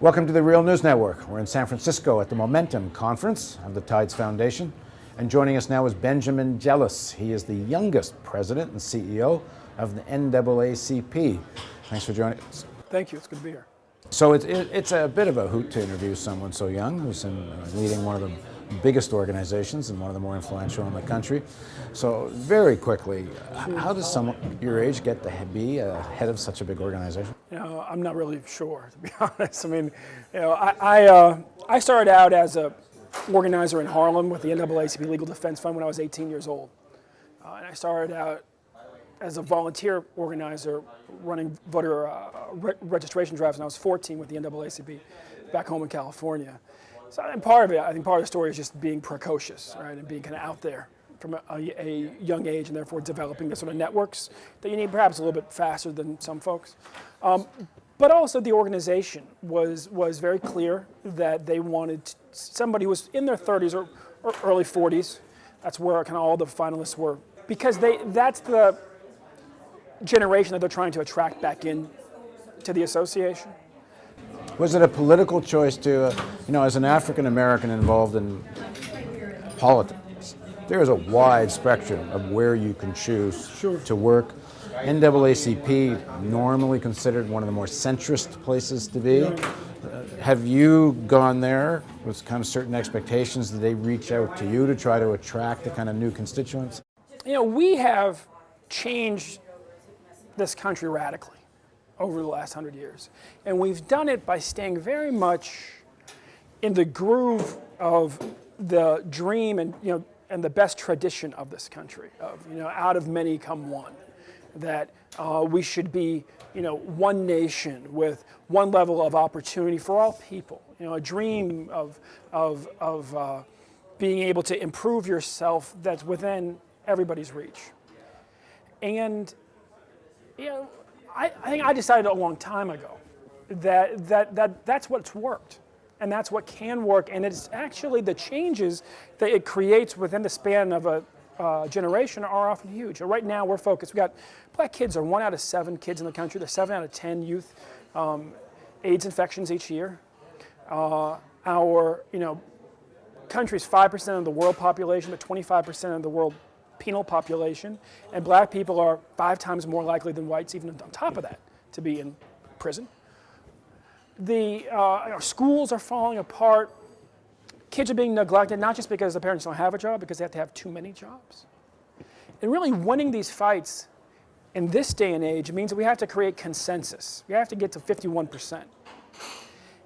Welcome to the Real News Network. We're in San Francisco at the Momentum Conference of the Tides Foundation. And joining us now is Benjamin Jealous. He is the youngest president and CEO of the NAACP. Thanks for joining us. Thank you. It's good to be here. So it's a bit of a hoot to interview someone so young who's leading one of the biggest organizations and one of the more influential in the country. So very quickly, how does someone your age get to be head of such a big organization? I'm not really sure, to be honest. I started out as a organizer in Harlem with the NAACP Legal Defense Fund when I was 18 years old. And I started out as a volunteer organizer running voter registration drives when I was 14 with the NAACP back home in California. So I think part of the story is just being precocious, right, and being kind of out there from a young age, and therefore developing the sort of networks that you need perhaps a little bit faster than some folks. But also the organization was very clear that they wanted somebody who was in their 30s or early 40s. That's where kind of all the finalists were, because that's the generation that they're trying to attract back in to the association. Was it a political choice to, as an African American involved in politics, there is a wide spectrum of where you can choose to work. NAACP, normally considered one of the more centrist places to be. Have you gone there with kind of certain expectations? Did they reach out to you to try to attract the kind of new constituents? We have changed this country radically over the last 100 years. And we've done it by staying very much in the groove of the dream and the best tradition of this country, of out of many come one, that we should be one nation with one level of opportunity for all people, a dream of being able to improve yourself that's within everybody's reach. And I think I decided a long time ago that's what's worked, and that's what can work, and it's actually the changes that it creates within the span of a generation are often huge. Right now we're focused. Black kids are 1 out of 7 kids in the country. They're 7 out of 10 youth AIDS infections each year. Our country's 5% of the world population, but 25% of the world penal population, and black people are 5 times more likely than whites, even on top of that, to be in prison. Our schools are falling apart. Kids are being neglected, not just because the parents don't have a job, because they have to have too many jobs. And really winning these fights in this day and age means that we have to create consensus. We have to get to 51%.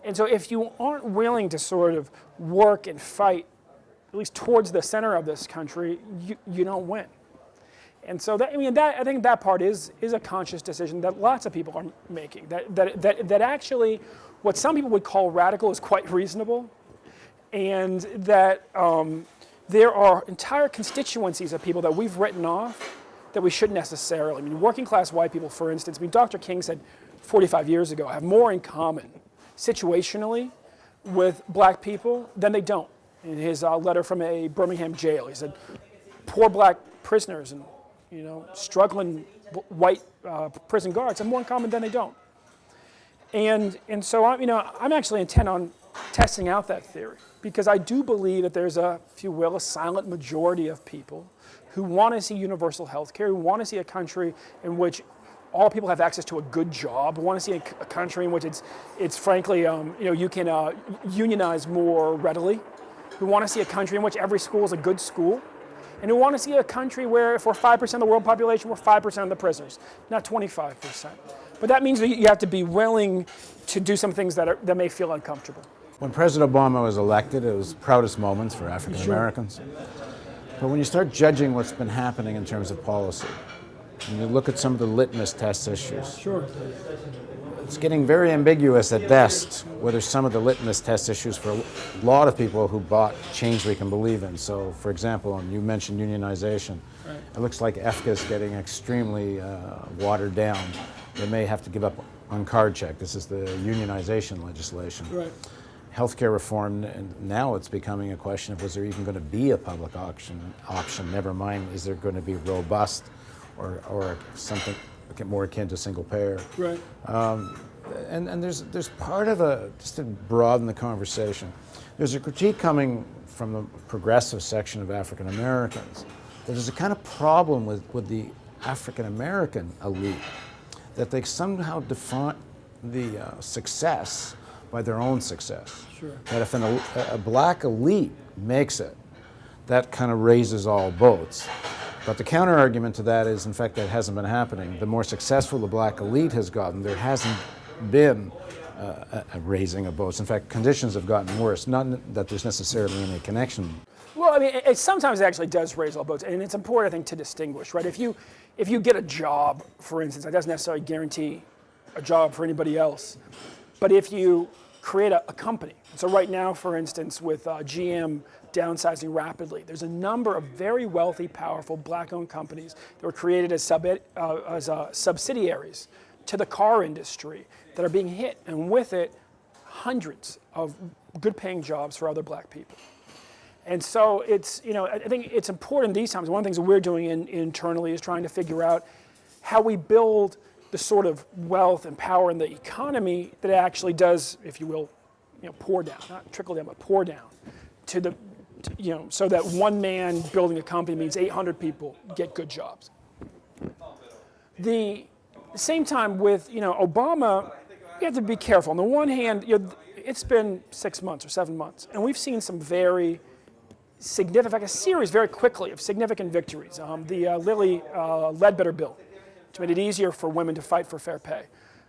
And so if you aren't willing to sort of work and fight at least towards the center of this country, you don't win. And so I think that part is a conscious decision that lots of people are making. That actually, what some people would call radical is quite reasonable, and that there are entire constituencies of people that we've written off that we shouldn't necessarily. Working class white people, for instance. Dr. King said 45 years ago, have more in common situationally with black people than they don't. In his letter from a Birmingham jail, he said, poor black prisoners and struggling white prison guards have more in common than they don't. And so I'm actually intent on testing out that theory, because I do believe that there's a, if you will, a silent majority of people who want to see universal health care, who want to see a country in which all people have access to a good job, who want to see a country in which it's frankly you can unionize more readily, who want to see a country in which every school is a good school, and who want to see a country where if we're 5% of the world population, we're 5% of the prisoners, not 25%. But that means that you have to be willing to do some things that may feel uncomfortable. When President Obama was elected, it was the proudest moments for African Americans. But when you start judging what's been happening in terms of policy, and you look at some of the litmus test issues, it's getting very ambiguous at best whether some of the litmus test issues for a lot of people who bought change we can believe in. So, for example, you mentioned unionization. Right. It looks like EFCA is getting extremely watered down. They may have to give up on card check. This is the unionization legislation. Right. Healthcare reform, and now it's becoming a question of, was there even going to be a public option? Never mind, is there going to be robust or something more akin to single payer? Right. and there's part of just to broaden the conversation, there's a critique coming from the progressive section of African Americans that there's a kind of problem with the African American elite, that they somehow define the success by their own success. Sure. That if a black elite makes it, that kind of raises all boats. But the counter argument to that is, in fact, that hasn't been happening. The more successful the black elite has gotten, there hasn't been a raising of boats. In fact, conditions have gotten worse, not that there's necessarily any connection. Well, I mean, it sometimes actually does raise all boats, and it's important, I think, to distinguish, right? If you get a job, for instance, that doesn't necessarily guarantee a job for anybody else. But if you create a company, so right now, for instance, with GM downsizing rapidly, there's a number of very wealthy, powerful, black-owned companies that were created as subsidiaries to the car industry that are being hit, and with it, hundreds of good-paying jobs for other black people. And so it's, I think it's important these times. One of the things that we're doing internally is trying to figure out how we build the sort of wealth and power in the economy that actually does, if you will, pour down, not trickle down, but pour down to the, so that one man building a company means 800 people get good jobs. The same time with, Obama, we have to be careful. On the one hand, it's been 6 months or 7 months, and we've seen some very significant, a series very quickly of significant victories. The Lilly Ledbetter bill, which made it easier for women to fight for fair pay.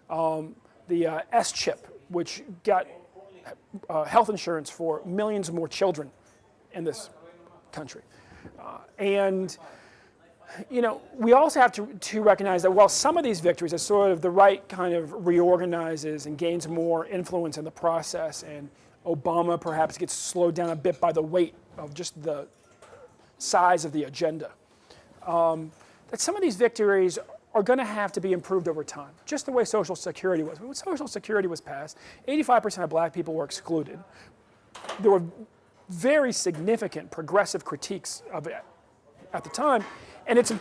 The S-chip, which got health insurance for millions more children in this country. We also have to recognize that while some of these victories are sort of the right kind of reorganizes and gains more influence in the process, and Obama perhaps gets slowed down a bit by the weight of just the size of the agenda, that some of these victories are going to have to be improved over time, just the way Social Security was. When Social Security was passed, 85% of black people were excluded. There were very significant progressive critiques of it at the time, and it's,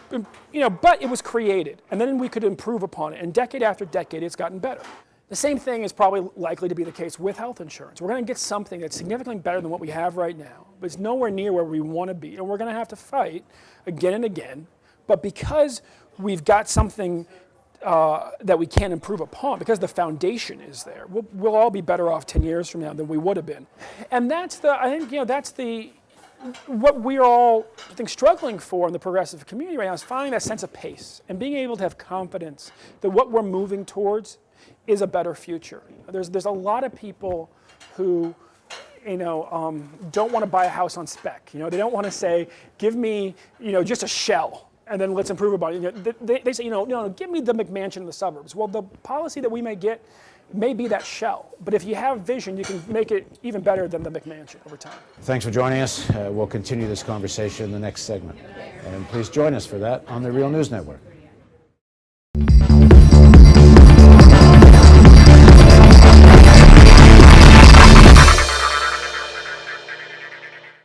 but it was created, and then we could improve upon it, and decade after decade, it's gotten better. The same thing is probably likely to be the case with health insurance. We're going to get something that's significantly better than what we have right now, but it's nowhere near where we want to be, and we're going to have to fight again and again. But because we've got something that we can improve upon, because the foundation is there, we'll all be better off 10 years from now than we would have been. And that's what we're all, I think, struggling for in the progressive community right now, is finding that sense of pace and being able to have confidence that what we're moving towards is a better future. There's a lot of people who, don't want to buy a house on spec. They don't want to say, give me, just a shell, and then let's improve about it. They say, no, give me the McMansion in the suburbs. Well, the policy that we may get may be that shell, but if you have vision, you can make it even better than the McMansion over time. Thanks for joining us. We'll continue this conversation in the next segment. And please join us for that on the Real News Network.